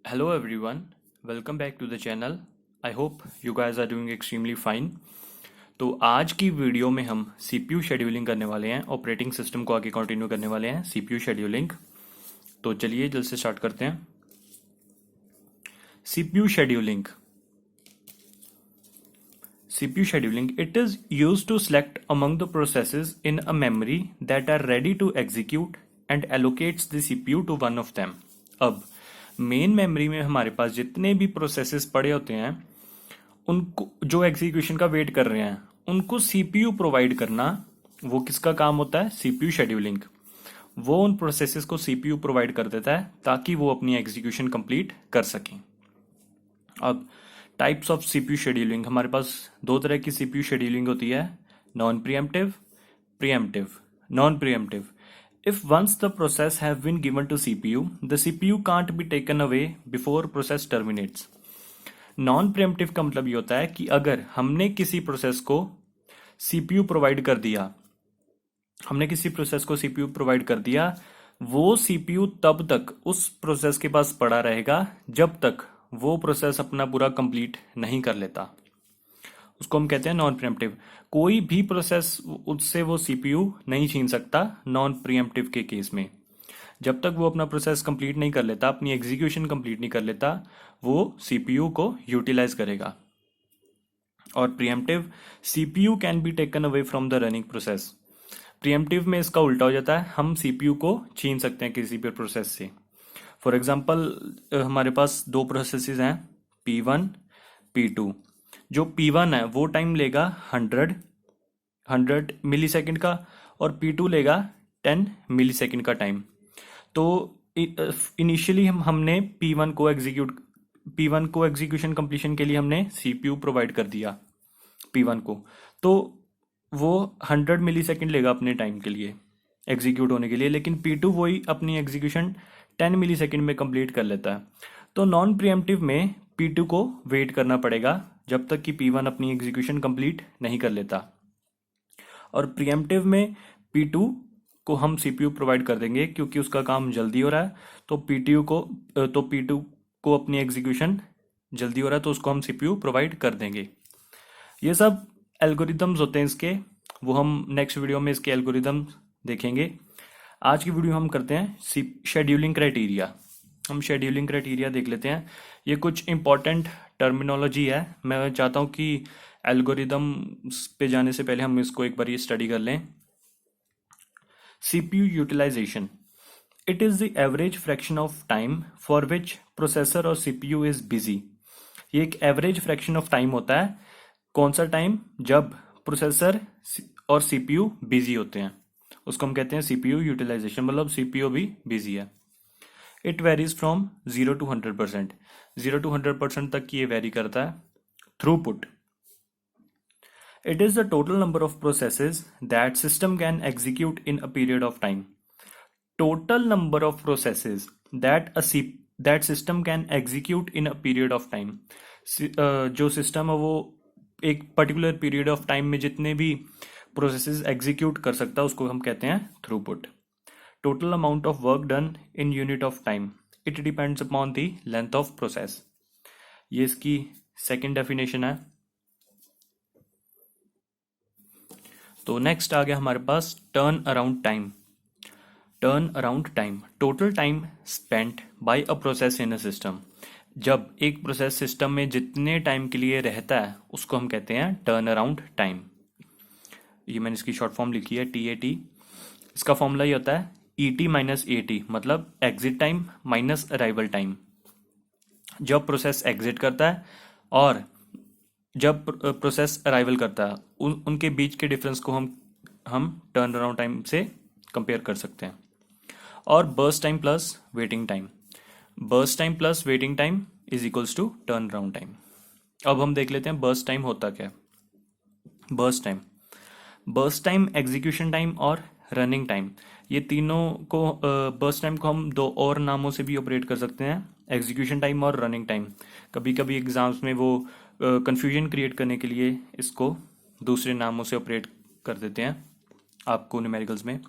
Hello everyone, welcome back to the channel. I hope you guys are doing extremely fine. तो आज की video में हम CPU scheduling करने वाले हैं, ऑपरेटिंग सिस्टम को आगे कंटिन्यू करने वाले हैं CPU शेड्यूलिंग। तो चलिए जल्द से स्टार्ट करते हैं। CPU scheduling it is used to select among the processes in a memory that are ready to execute and allocates the CPU to one of them. अब मेन मेमोरी में हमारे पास जितने भी प्रोसेसेस पड़े होते हैं उनको जो एग्जीक्यूशन का वेट कर रहे हैं उनको सीपीयू प्रोवाइड करना, वो किसका काम होता है? CPU scheduling. वो उन प्रोसेसेस को सीपीयू प्रोवाइड कर देता है ताकि वो अपनी एग्जीक्यूशन कंप्लीट कर सकें। अब टाइप्स ऑफ सीपीयू शेड्यूलिंग, हमारे पास दो तरह की सीपीयू शेड्यूलिंग होती है, non pre-emptive, pre-emptive. Non pre-emptive, if once the process have been given to CPU, the CPU can't be taken away before process terminates. Non pre-emptive का मतलब ये होता है कि अगर हमने किसी प्रोसेस को सीपीयू प्रोवाइड कर दिया, वो सीपीयू तब तक उस प्रोसेस के पास पड़ा रहेगा जब तक वो प्रोसेस अपना पूरा कंप्लीट नहीं कर लेता। उसको हम कहते हैं नॉन प्रीएम्प्टिव। कोई भी प्रोसेस उससे वो सीपीयू नहीं छीन सकता नॉन प्रीएम्प्टिव के केस में। जब तक वो अपना प्रोसेस कंप्लीट नहीं कर लेता, अपनी एग्जीक्यूशन कंप्लीट नहीं कर लेता, वो सीपीयू को यूटिलाइज करेगा। और pre-emptive, CPU can be taken away from the running process. Pre-emptive में इसका उल्टा हो जाता है, हम सीपीयू को छीन सकते हैं किसी भी प्रोसेस से। फॉर एग्जाम्पल, हमारे पास दो प्रोसेसेस हैं, P1, P2। जो P1 है वो टाइम लेगा 100 मिली सेकेंड का, और P2 लेगा 10 मिली सेकेंड का टाइम। तो इनिशियली हमने P1 को एग्जीक्यूशन कंप्लीशन के लिए हमने CPU प्रोवाइड कर दिया P1 को, तो वो 100 मिली सेकेंड लेगा अपने टाइम के लिए एग्जीक्यूट होने के लिए, लेकिन P2 वही अपनी एग्जीक्यूशन 10 मिली सेकेंड में कंप्लीट कर लेता है। तो नॉन प्रीएम्प्टिव में P2 को वेट करना पड़ेगा जब तक कि P1 अपनी एग्जीक्यूशन कंप्लीट नहीं कर लेता। और प्रीएम्प्टिव में P2 को हम CPU प्रोवाइड कर देंगे क्योंकि उसका काम जल्दी हो रहा है, तो P2 को अपनी एग्जीक्यूशन जल्दी हो रहा है तो उसको हम CPU प्रोवाइड कर देंगे। ये सब एल्गोरिदम्स होते हैं इसके, वो हम नेक्स्ट वीडियो में इसके एल्गोरिदम देखेंगे। आज की वीडियो हम करते हैं शेड्यूलिंग क्राइटेरिया। हम शेड्यूलिंग क्राइटेरिया देख लेते हैं। ये कुछ इंपॉर्टेंट टर्मिनोलॉजी है, मैं चाहता हूँ कि एल्गोरिदम पे जाने से पहले हम इसको एक बार ये स्टडी कर लें। CPU utilisation, it is the average fraction of time for which processor और CPU इज बिजी। ये एक एवरेज फ्रैक्शन ऑफ टाइम होता है। कौन सा टाइम? जब प्रोसेसर और CPU बिजी होते हैं, उसको हम कहते हैं CPU यूटिलाइजेशन, मतलब CPU भी बिजी है। It varies from 0 to 100%, 0 to 100% तक ये वेरी करता है। Throughput, it is the total number of processes that system can execute in a period of time. Total number of processes that system can execute in a period of time. जो system है वो एक particular period of time में जितने भी processes execute कर सकता है उसको हम कहते हैं throughput. Total amount of work done in unit of time, it depends upon the length of process. ये इसकी सेकेंड डेफिनेशन है। तो नेक्स्ट आ गया हमारे पास turn around time. Turn around time, total time spent by a process in a system. जब एक प्रोसेस सिस्टम में जितने टाइम के लिए रहता है उसको हम कहते हैं टर्न अराउंड टाइम। ये मैंने इसकी शॉर्ट फॉर्म लिखी है TAT। इसका फॉर्मूला ये होता है ET माइनस AT, मतलब exit time minus arrival time. जब प्रोसेस एग्जिट करता है और जब प्रोसेस अराइवल करता है उनके बीच के डिफरेंस को हम टर्न अराउंड टाइम से कंपेयर कर सकते हैं। और burst time plus waiting time, burst time plus waiting time is equals to turn around time. अब हम देख लेते हैं बर्स्ट टाइम होता क्या है। बर्स्ट टाइम एग्जीक्यूशन टाइम और रनिंग टाइम, ये तीनों को बर्स्ट टाइम को हम दो और नामों से भी ऑपरेट कर सकते हैं, एग्जीक्यूशन टाइम और रनिंग टाइम। कभी कभी एग्जाम्स में वो कंफ्यूजन क्रिएट करने के लिए इसको दूसरे नामों से ऑपरेट कर देते हैं आपको न्यूमेरिकल्स में।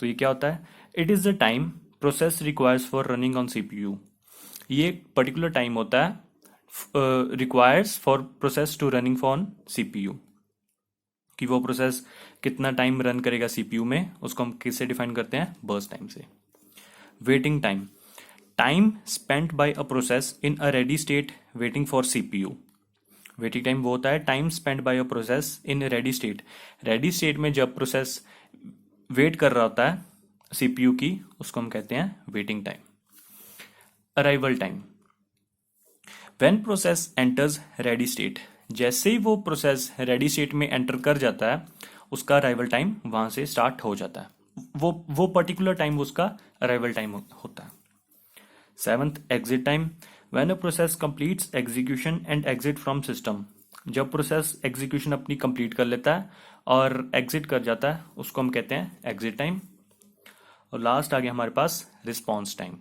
तो ये क्या होता है? It is the time process requires for running on CPU। ये एक पर्टिकुलर टाइम होता है requires for process to running on CPU, कि वो प्रोसेस कितना टाइम रन करेगा सीपीयू में, उसको हम किससे डिफाइन करते हैं, बर्स्ट टाइम से। Waiting time, time spent by a process in a ready state waiting for CPU. Waiting time वो होता है time spent by a process in ready state, ready state में जब प्रोसेस वेट कर रहा होता है सीपीयू की, उसको हम कहते हैं waiting time. Arrival time, when process enters ready state, जैसे ही वो प्रोसेस रेडी स्टेट में एंटर कर जाता है उसका अराइवल टाइम वहां से स्टार्ट हो जाता है, वो पर्टिकुलर टाइम उसका अराइवल टाइम होता है। Seventh, exit time, when a process completes execution and exit from system, जब प्रोसेस एग्जीक्यूशन अपनी कंप्लीट कर लेता है और एग्जिट कर जाता है उसको हम कहते हैं एग्जिट टाइम। और लास्ट आ गया हमारे पास response time,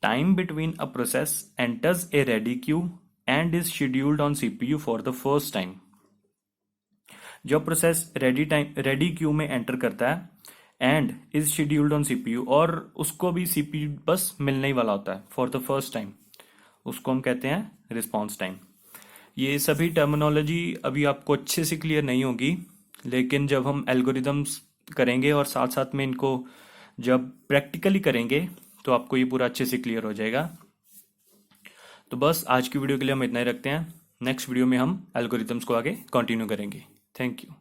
time between a process enters a ready queue and is scheduled on CPU for the first time, जब प्रोसेस रेडी क्यू में एंटर करता है and is scheduled on CPU, और उसको भी सीपीयू बस मिलने ही वाला होता है फॉर द फर्स्ट टाइम, उसको हम कहते हैं रिस्पॉन्स टाइम। ये सभी टर्मिनोलॉजी अभी आपको अच्छे से क्लियर नहीं होगी, लेकिन जब हम एल्गोरिदम्स करेंगे और साथ साथ में इनको जब प्रैक्टिकली करेंगे तो आपको ये पूरा अच्छे से क्लियर हो जाएगा। तो बस आज की वीडियो के लिए हम इतना ही रखते हैं, नेक्स्ट वीडियो में हम एल्गोरिदम्स को आगे कंटिन्यू करेंगे। Thank you.